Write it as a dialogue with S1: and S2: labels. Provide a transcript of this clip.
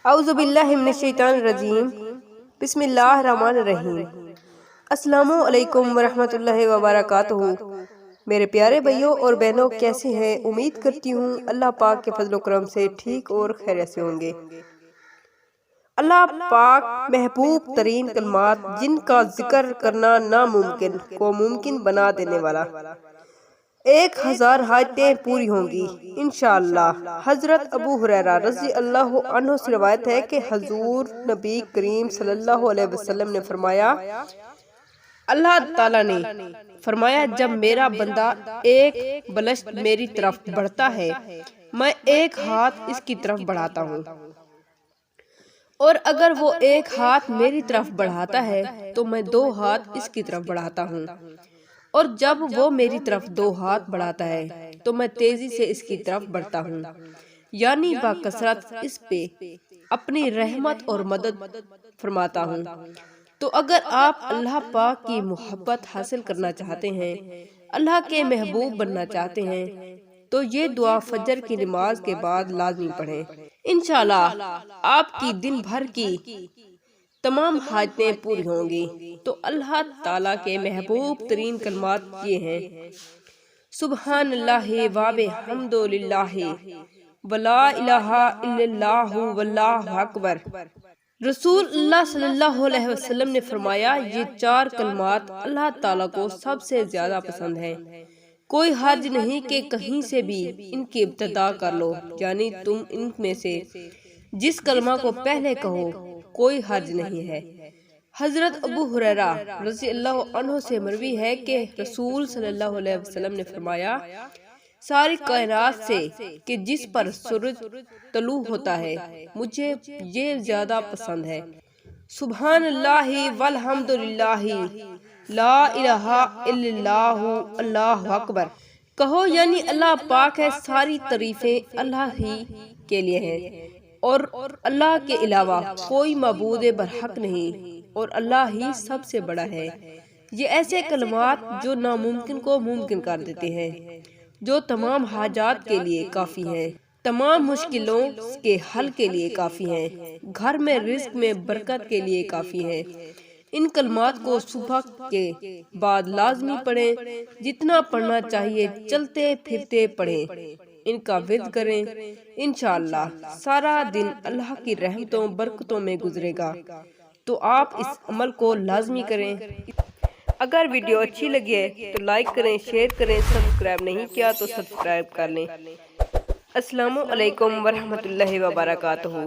S1: اعوذ باللہ من الشیطان الرجیم بسم اللہ الرحمن الرحیم۔ السلام علیکم ورحمۃ اللہ وبرکاتہ۔ میرے پیارے بھائیوں اور بہنوں، کیسے ہیں؟ امید کرتی ہوں اللہ پاک کے فضل و کرم سے ٹھیک اور خیریت سے ہوں گے۔ اللہ پاک محبوب ترین کلمات جن کا ذکر کرنا ناممکن کو ممکن بنا دینے والا، 1000 حاجتیں پوری ہوں گی انشاءاللہ۔ حضرت ابو ہریرہ رضی اللہ عنہ سے روایت ہے کہ حضور نبی کریم صلی اللہ علیہ وسلم نے فرمایا، اللہ تعالیٰ نے فرمایا، جب میرا بندہ ایک بلشت میری طرف بڑھتا ہے میں ایک ہاتھ اس کی طرف بڑھاتا ہوں، اور اگر وہ ایک ہاتھ میری طرف بڑھاتا ہے تو میں 2 ہاتھ اس کی طرف بڑھاتا ہوں، اور جب وہ میری طرف 2 ہاتھ بڑھاتا ہے تو میں تیزی سے اس کی طرف بڑھتا ہوں، یعنی باکثرت اس پہ اپنی رحمت اور مدد فرماتا ہوں۔ تو اگر آپ اللہ پاک کی محبت حاصل کرنا چاہتے ہیں، اللہ کے محبوب بننا چاہتے ہیں، تو یہ دعا فجر کی نماز کے بعد لازمی پڑھیں۔ انشاءاللہ آپ کی دن بھر کی تمام حاجتیں پوری ہوں گی۔ تو اللہ تعالیٰ کے محبوب ترین کلمات یہ ہیں: سبحان اللہ وبحمدہ ولا الہ الا اللہ واللہ اکبر۔ رسول اللہ صلی اللہ علیہ وسلم نے فرمایا، یہ 4 کلمات اللہ تعالیٰ کو سب سے زیادہ پسند ہیں۔ کوئی حرج نہیں کہ کہیں سے بھی ان کی ابتدا کر لو، یعنی تم ان میں سے جس کلمہ کو پہلے کہو کوئی حرج نہیں ہے۔ حضرت ابو ہریرہ رضی اللہ عنہ سے مروی ہے کہ رسول صلی اللہ علیہ وسلم نے فرمایا، ساری کائنات سے کہ جس پر سورج طلوع ہوتا ہے مجھے یہ زیادہ پسند ہے، سبحان اللہ والحمد للہ لا الہ الا اللہ اللہ اکبر کہو، یعنی اللہ پاک ہے، ساری تعریفیں اللہ ہی کے لیے ہیں، اور اللہ کے علاوہ کوئی معبود برحق نہیں، اور اللہ ہی سب سے بڑا ہے۔ یہ ایسے کلمات جو ناممکن کو ممکن کر دیتے ہیں، جو تمام حاجات کے لیے کافی ہیں، تمام مشکلوں کے حل کے لیے کافی ہیں، گھر میں رزق میں برکت کے لیے کافی ہیں۔ ان کلمات کو صبح کے بعد لازمی پڑھیں، جتنا پڑھنا چاہیے چلتے پھرتے پڑھیں، ان کا ورد کریں، انشاءاللہ سارا دن اللہ کی رحمتوں برکتوں میں گزرے گا۔ تو آپ اس عمل کو لازمی کریں۔ اگر ویڈیو اچھی لگی ہے تو لائک کریں، شیئر کریں، سبسکرائب نہیں کیا تو سبسکرائب کر لیں۔ السلام علیکم ورحمۃ اللہ وبرکاتہ۔